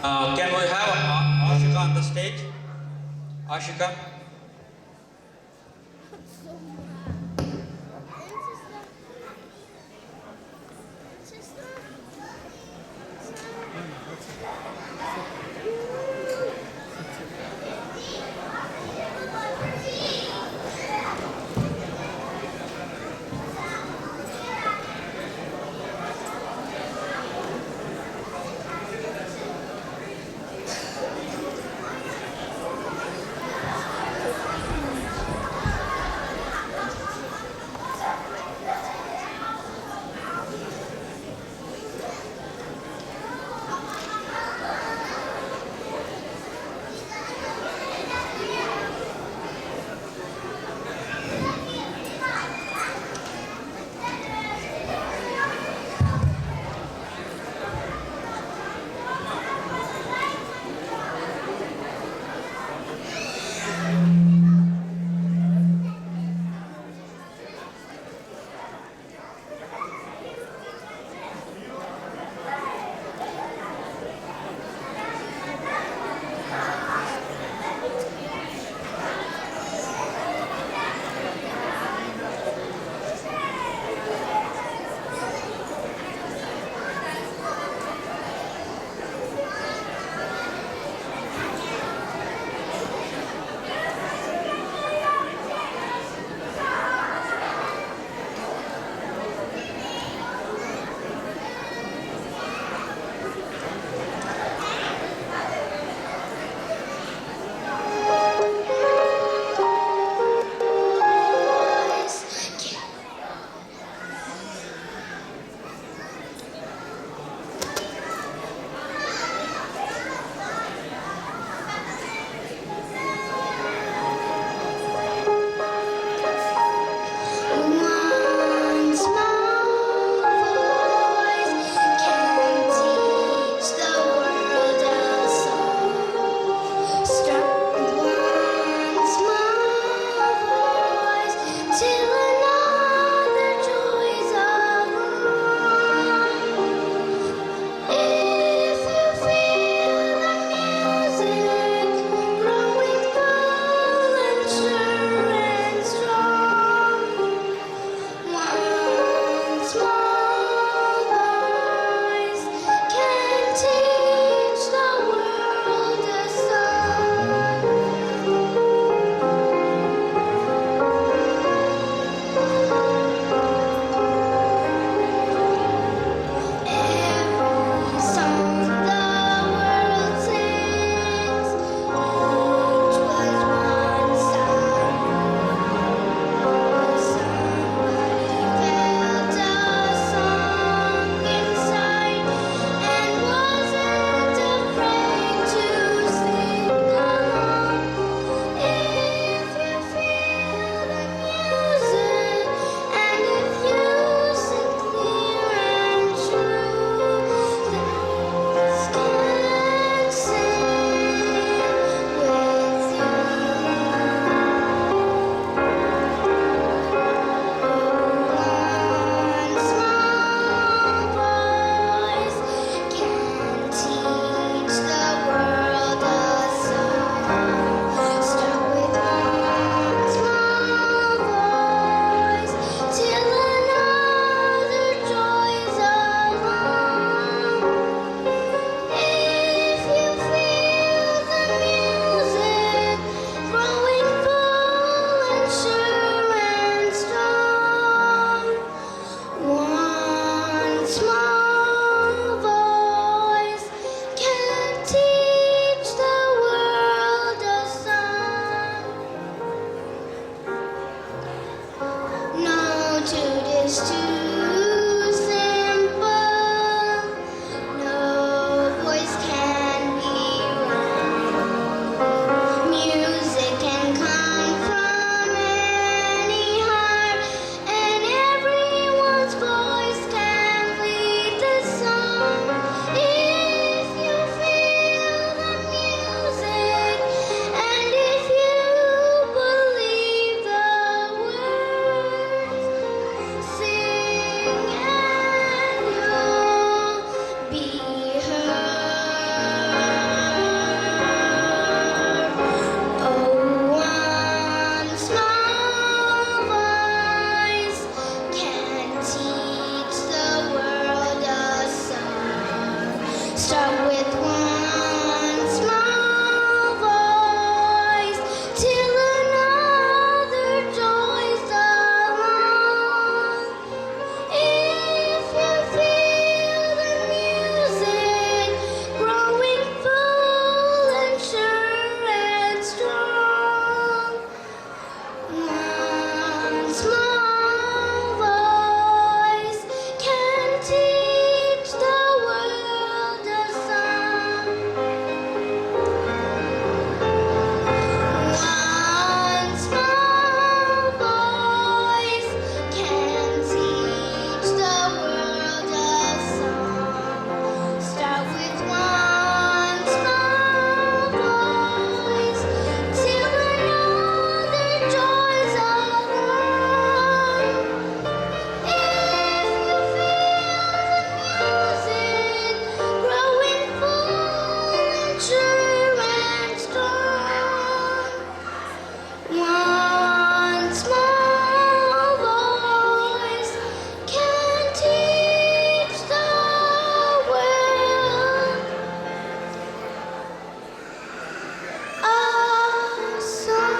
Can we have Ashika on the stage? Ashika? true and strong. One small voice can teach the world a song.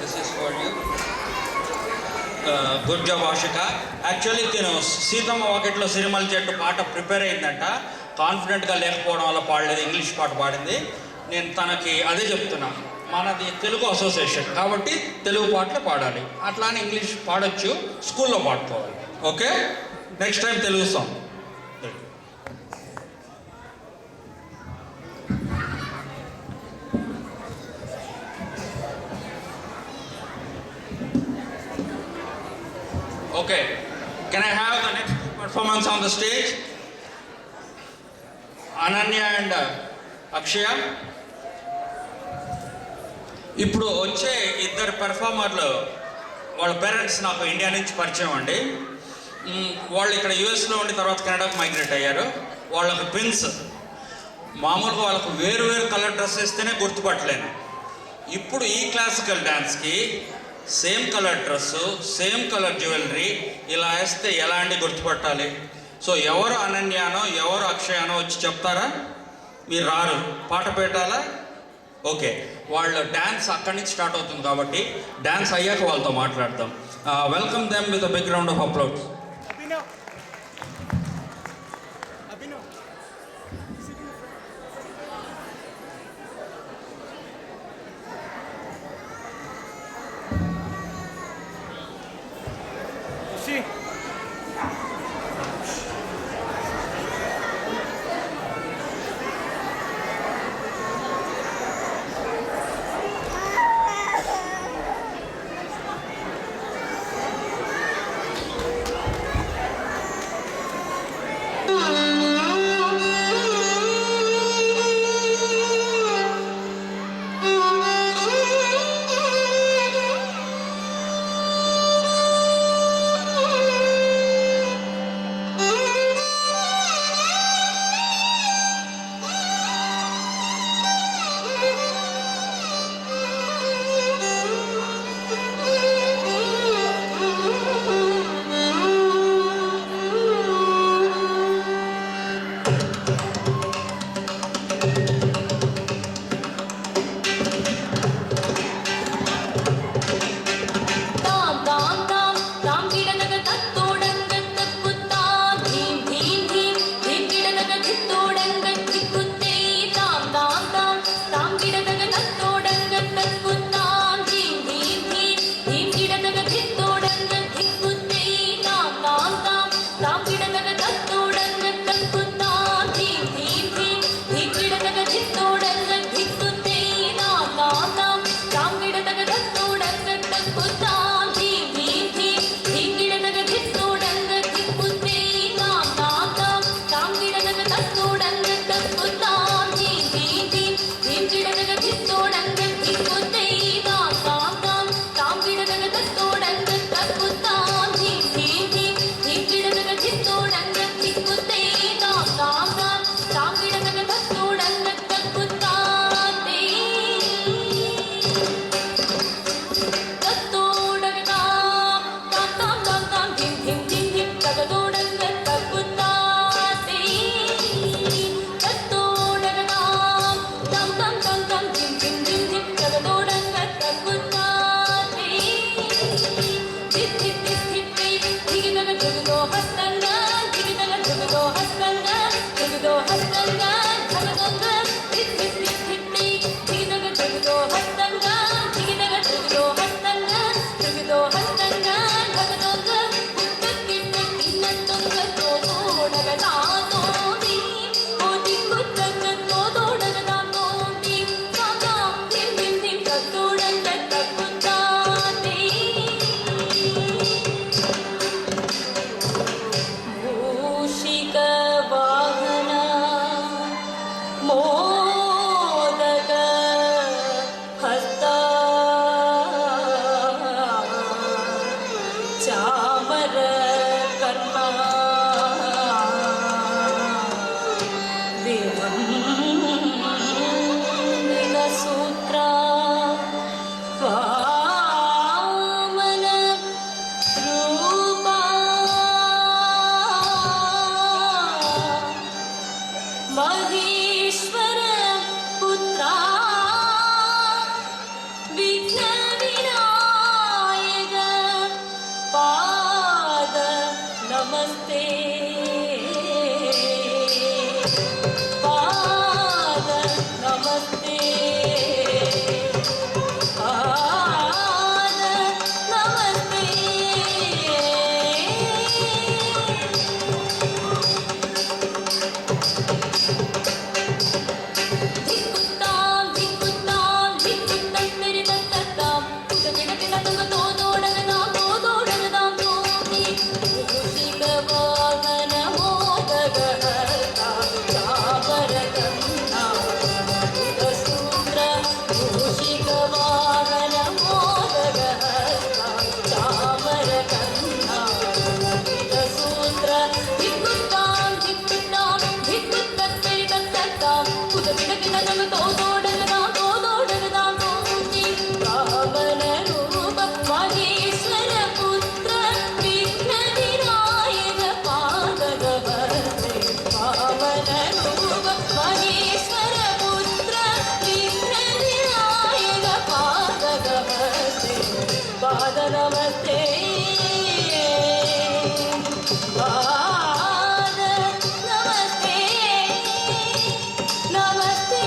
This is for you. Good job Ashika. Actually నేను సీతమ్మ వాకిట్లో సిరిమల చెట్టు పాట prepare అయిందంట, కాన్ఫిడెంట్గా లేకపోవడం వల్ల పాడలేదు, English పాట పాడింది. నేను తనకి అదే చెప్తున్నా, మనది తెలుగు అసోసియేషన్ కాబట్టి తెలుగు పాటలు పాడాలి, అట్లా అని ఇంగ్లీష్ పాడొచ్చు, స్కూల్లో పాడుకోవాలి. Okay, next time Telugu song. Okay, can I have the next performance on the stage? Ananya and Akshaya. ఇప్పుడు వచ్చే ఇద్దరు పెర్ఫార్మర్లు వాళ్ళ పేరెంట్స్ నాకు ఇండియా నుంచి పరిచయం అండి. వాళ్ళు ఇక్కడ యూఎస్లో ఉండి తర్వాత కెనడాకు మైగ్రేట్ అయ్యారు. వాళ్ళకు ట్విన్స్. మామూలుగా వాళ్ళకు వేరు వేరు కలర్ డ్రెస్ వేస్తేనే గుర్తుపట్టలేను. ఇప్పుడు ఈ క్లాసికల్ డ్యాన్స్కి same colour dress, same colour jewellery ఇలా వేస్తే ఎలా అండి గుర్తుపట్టాలి? సో ఎవరు అనన్యానో ఎవరు అక్షయానో వచ్చి చెప్తారా? మీరు రారు, పాట పెట్టాలా? ఓకే, వాళ్ళ డ్యాన్స్ అక్కడి నుంచి స్టార్ట్ అవుతుంది కాబట్టి డ్యాన్స్ అయ్యాక వాళ్ళతో మాట్లాడతాం. Welcome them with a big round of applause. सूत्रा वामन रूपा महेश्वर पुत्रा विघ्न विनायक पाद नमस्ते पाद नमस्ते पाद नमस्ते धिक्कुत्तां धिक्कुत्तां धिक्कुत्तं मेरे दत्तत्तां उदगिणगिणगम तोदोडगदां तोदोडगदां तोमि मूषिकवाहन मोदगहर्ता चापरकन्ना उदसूत्र मूषिकवाहन मोदगहर्ता चापरकन्ना उदसूत्र धिक्कुत्तां धिक्कुत्तां धिक्कुत्तं मेरे दत्तत्तां उदगिणगिणगम तोदोडगदां तोदोडगदां तोमि पावन रूप महेश्वर पुत्र विघ्न विनायक पादगवर्ते पावन रूप महेश्वर पुत्र विघ्न विनायक पादगवर्ते पाद नमस्ते पाद नमस्ते नमस्ते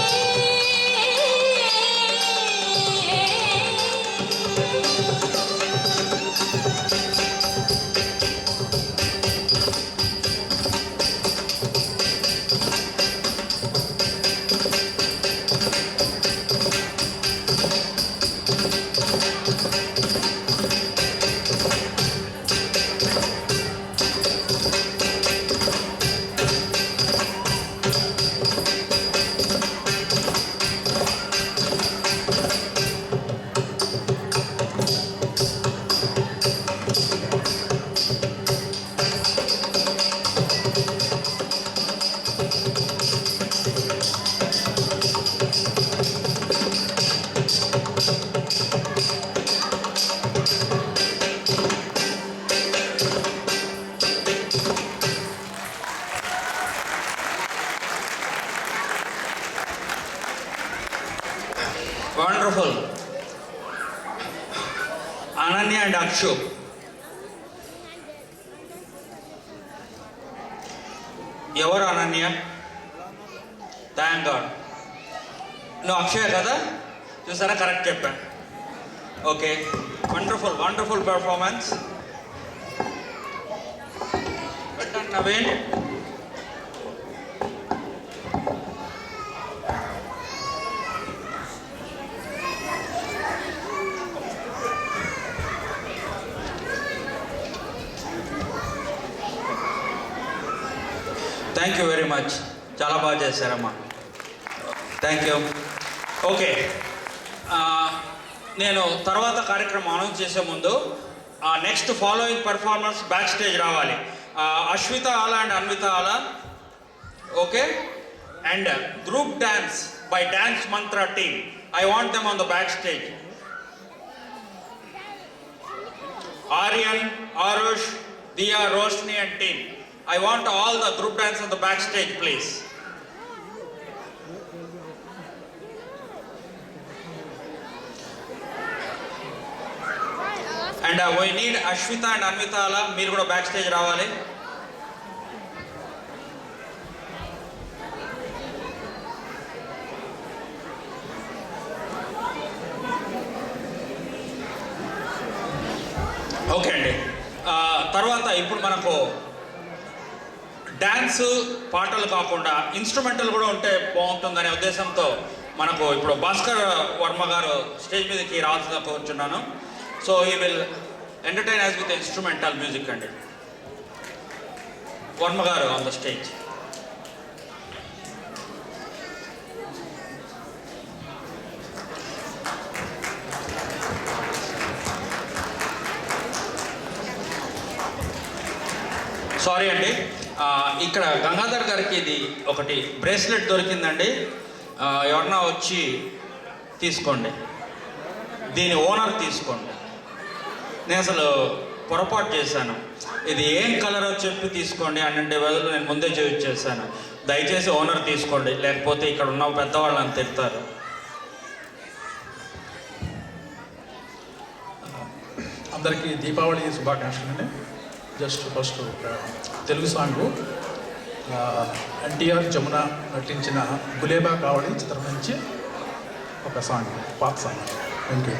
వండర్ఫుల్. అనన్య అండ్ అక్షు, ఎవరు అనన్య? Thank God. నువ్వు అక్షయ కదా? చూసారా, కరెక్ట్ చెప్పా. Okay, wonderful wonderful performance. Naveen, thank you very much, చాలా బాగా చేశారమ్మా. Thank you. ఓకే, నేను తర్వాత కార్యక్రమం అనౌన్స్ చేసే ముందు next following performance back stage రావాలి. Ashwitha Alla and Anvitha Alla, okay, and group dance by dance Mantra team. I want them on the back stage. Aryan, Arush, Diya, Roshni and team. I want all the group dance on the backstage, please. And we need Ashwita and Anvita ala, మీరు కూడా backstage రావాలి. Okay అండి. తర్వాత ఇప్పుడు మనకు dance పాటలు కాకుండా instrumental కూడా ఉంటే బాగుంటుందనే ఉద్దేశంతో మనకు ఇప్పుడు భాస్కర్ వర్మ గారు స్టేజ్ మీదకి రావాల్సిందిగా కోరుచున్నాను. So he will entertain as with instrumental music అండి. వర్మ గారు ఆన్ ద స్టేజ్. సారీ అండి, ఇక్కడ గంగాధర్ గారికి ఇది ఒకటి బ్రేస్లెట్ దొరికిందండి. ఎవరన్నా వచ్చి తీసుకోండి, దీని ఓనర్ తీసుకోండి. నేను అసలు పొరపాటు చేశాను, ఇది ఏం కలరో చెప్పి తీసుకోండి అంటే బదులు నేను ముందే చేశాను. దయచేసి ఓనర్ తీసుకోండి, లేకపోతే ఇక్కడ ఉన్న పెద్దవాళ్ళని తిడతారు. అందరికీ దీపావళి శుభాకాంక్షలు అండి. Just first Telugu song NTR Jamuna నటించిన గులేబా కావడి చిత్రం నుంచి ఒక సాంగ్, పాత సాంగ్. Thank you.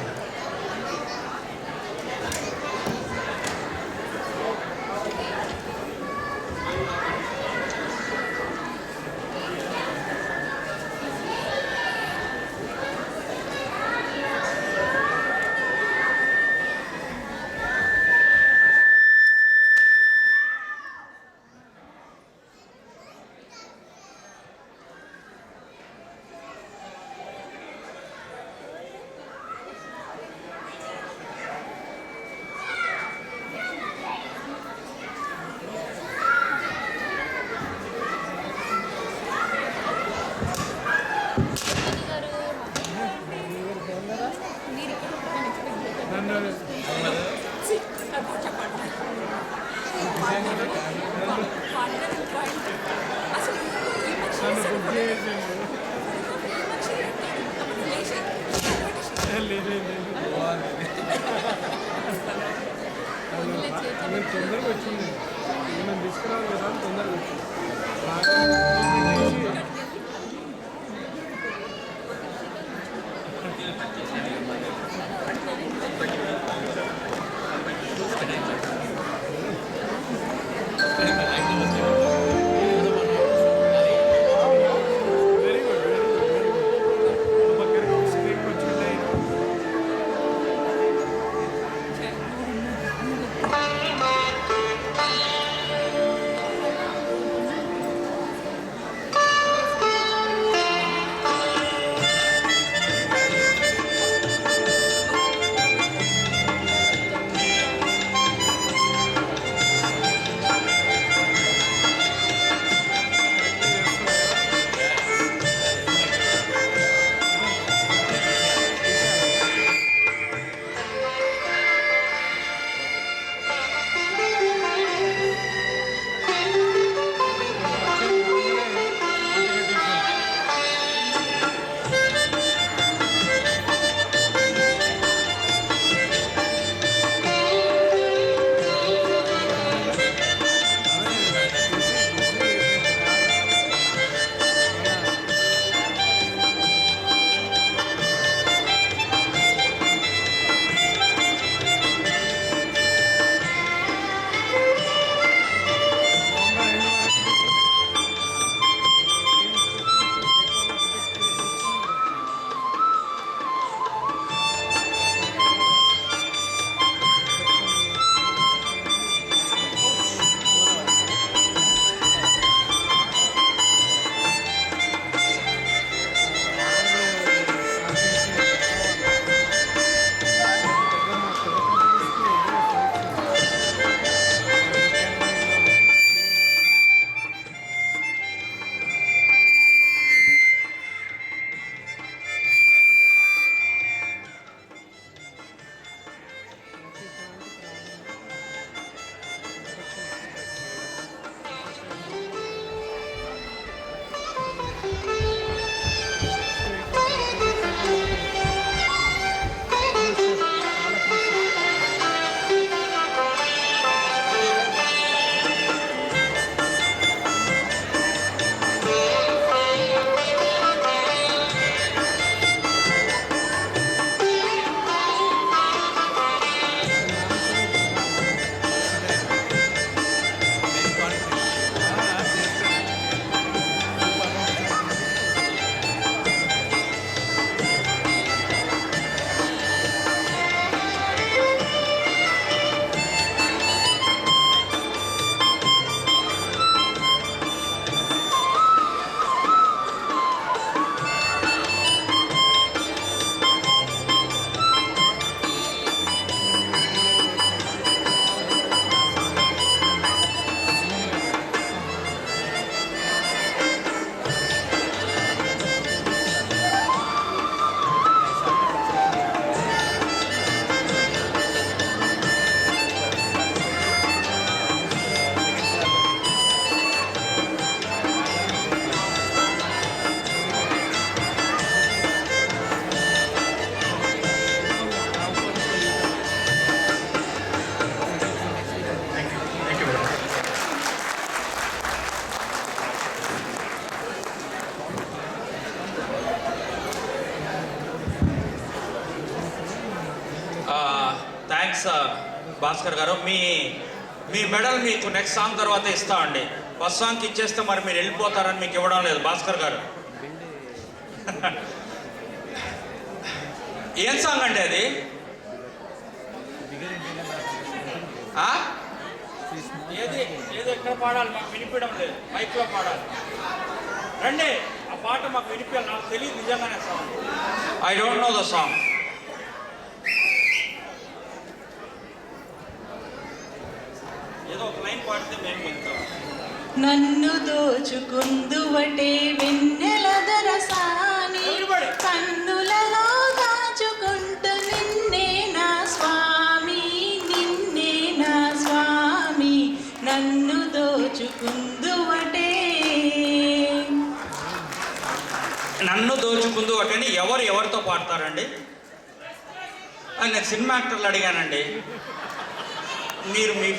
తొందరగా వచ్చింది, మనం తీసుకురావాలి కదా, తొందరగా వచ్చింది. Very good, very good, very good. పక్కన స్క్రీన్ వచ్చింది. థ్యాంక్స్ భాస్కర్ గారు. మీ మీ మెడల్ మీకు నెక్స్ట్ సాంగ్ తర్వాత ఇస్తామండి. ఫస్ట్ సాంగ్కి ఇచ్చేస్తే మరి మీరు వెళ్ళిపోతారని మీకు ఇవ్వడం లేదు భాస్కర్ గారు. ఏం సాంగ్ అండి అది? ఆ? ఏది ఏది ఎక్కడ పాడాలి? మాకు వినిపించడం లేదు, మైక్లో పాడాలి. రండి, ఆ పాట మాకు వినిపించాలి. నాకు తెలియదు నిజంగానే song. I don't know the song. ఏదో ఒక లైన్ పాడితే మేము వింటాం. నన్ను దోచుకుందువటే వెన్నెల దరసాని కన్నులలో దాచుకుంటూ నిన్నే నా స్వామి, నిన్నే నా స్వామి, నన్ను దోచుకుందువటే. నన్ను దోచుకుందు ఒకటని ఎవరితో పాడతారండి? నేను సినిమా యాక్టర్లు అడిగానండి. మీరు మీ